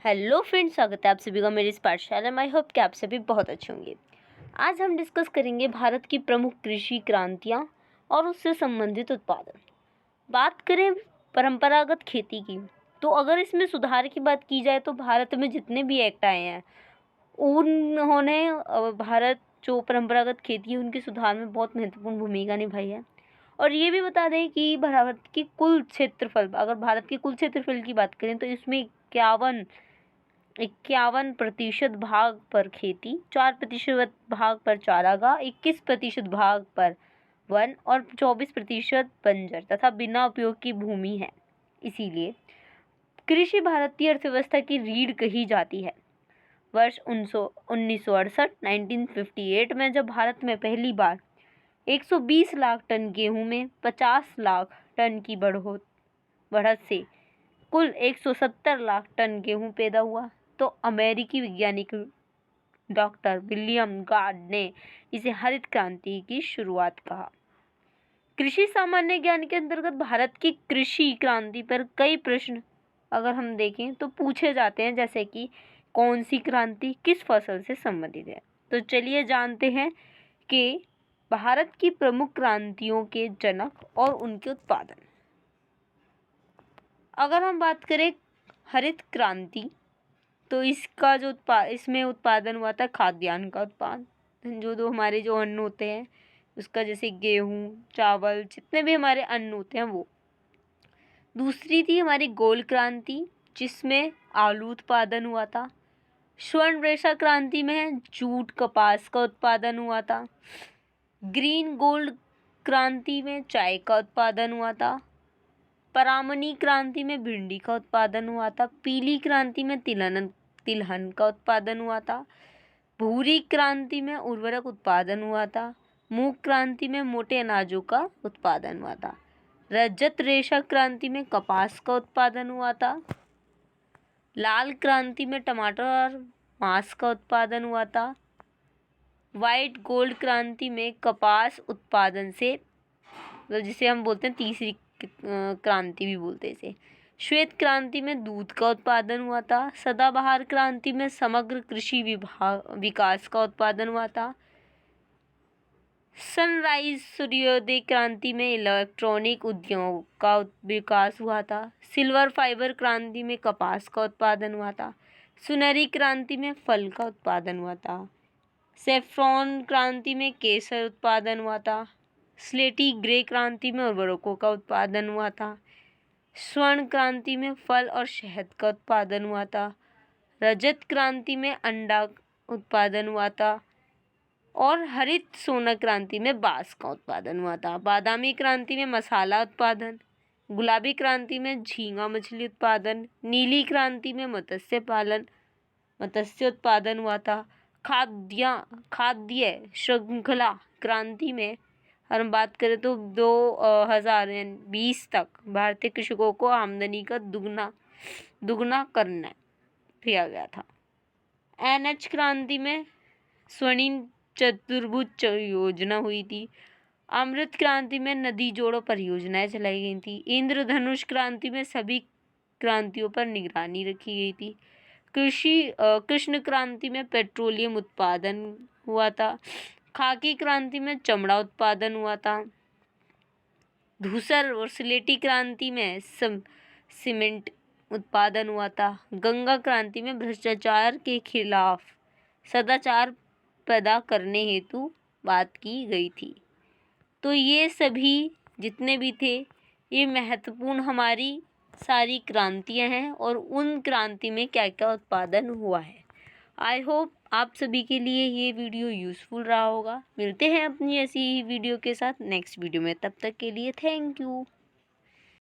Hello friends, स्वागत है आप सभी का मेरी इस पाठशाला में। आई होप कि आप सभी बहुत अच्छे होंगे। आज हम डिस्कस करेंगे भारत की प्रमुख कृषि क्रांतियाँ और उससे संबंधित उत्पादन। बात करें परंपरागत खेती की, तो अगर इसमें सुधार की बात की जाए तो भारत में जितने भी एक्ट आए हैं उन्होंने भारत जो परंपरागत खेती है उनके सुधार में बहुत महत्वपूर्ण भूमिका निभाई है। और ये भी बता दें कि भारत की कुल क्षेत्रफल, अगर भारत के कुल क्षेत्रफल की बात करें तो इसमें 51% भाग पर खेती, 4% भाग पर चारागाह, 21% भाग पर वन और 24% बंजर तथा बिना उपयोग की भूमि है। इसीलिए कृषि भारतीय अर्थव्यवस्था की रीढ़ कही जाती है। वर्ष 1968 1958 में जब भारत में पहली बार 120 लाख टन गेहूं में 50 लाख टन की बढ़त से कुल 170 लाख टन गेहूं पैदा हुआ, तो अमेरिकी वैज्ञानिक डॉक्टर विलियम गार्ड ने इसे हरित क्रांति की शुरुआत कहा। कृषि सामान्य ज्ञान के अंतर्गत भारत की कृषि क्रांति पर कई प्रश्न अगर हम देखें तो पूछे जाते हैं, जैसे कि कौन सी क्रांति किस फसल से संबंधित है। तो चलिए जानते हैं कि भारत की प्रमुख क्रांतियों के जनक और उनके उत्पादन। अगर हम बात करें हरित क्रांति, तो इसका जो इसमें उत्पादन हुआ था खाद्यान्न का उत्पादन, जो हमारे जो अन्न होते हैं उसका, जैसे गेहूँ, चावल, जितने भी हमारे अन्न होते हैं वो। दूसरी थी हमारी गोल क्रांति, जिसमें आलू उत्पादन हुआ था। स्वर्ण रेशा क्रांति में जूट कपास का उत्पादन हुआ था। ग्रीन गोल्ड क्रांति में चाय का उत्पादन हुआ था। परामनी क्रांति में भिंडी का उत्पादन हुआ था। पीली क्रांति में तिलहन का उत्पादन हुआ था। भूरी क्रांति में उर्वरक उत्पादन हुआ था। मूंग क्रांति में मोटे अनाजों का उत्पादन हुआ था। रजत रेशा क्रांति में कपास का उत्पादन हुआ था। लाल क्रांति में टमाटर और मांस का उत्पादन हुआ था। वाइट गोल्ड क्रांति में कपास उत्पादन से, जिसे हम बोलते हैं तीसरी क्रांति भी बोलते हैं इसे। श्वेत क्रांति में दूध का उत्पादन हुआ था। सदाबहार क्रांति में समग्र कृषि विकास का उत्पादन हुआ था। सनराइज सूर्योदय क्रांति में इलेक्ट्रॉनिक उद्योग का विकास हुआ था। सिल्वर फाइबर क्रांति में कपास का उत्पादन हुआ था। सुनहरी क्रांति में फल का उत्पादन हुआ था। सेफ्रॉन क्रांति में केसर उत्पादन हुआ था। स्लेटी ग्रे क्रांति में उर्वरकों का उत्पादन हुआ था। स्वर्ण क्रांति में फल और शहद का उत्पादन हुआ था। रजत क्रांति में अंडा उत्पादन हुआ था। और हरित सोना क्रांति में बांस का उत्पादन हुआ था। बादामी क्रांति में मसाला उत्पादन। गुलाबी क्रांति में झींगा मछली उत्पादन। नीली क्रांति में मत्स्य उत्पादन हुआ था। खाद्य श्रृंखला क्रांति में हम बात करें तो 2020 तक भारतीय कृषकों को आमदनी का दुगना करना किया गया था। एनएच क्रांति में स्वर्णिम चतुर्भुज योजना हुई थी। अमृत क्रांति में नदी जोड़ो परियोजनाएं चलाई गई थी। इंद्रधनुष क्रांति में सभी क्रांतियों पर निगरानी रखी गई थी। कृष्ण क्रांति में पेट्रोलियम उत्पादन हुआ था। खाकी क्रांति में चमड़ा उत्पादन हुआ था। धूसर और स्लेटी क्रांति में सीमेंट उत्पादन हुआ था। गंगा क्रांति में भ्रष्टाचार के खिलाफ सदाचार पैदा करने हेतु बात की गई थी। तो ये सभी जितने भी थे ये महत्वपूर्ण हमारी सारी क्रांतियां हैं और उन क्रांति में क्या क्या उत्पादन हुआ है। आई होप आप सभी के लिए ये वीडियो यूज़फुल रहा होगा। मिलते हैं अपनी ऐसी ही वीडियो के साथ नेक्स्ट वीडियो में, तब तक के लिए थैंक यू।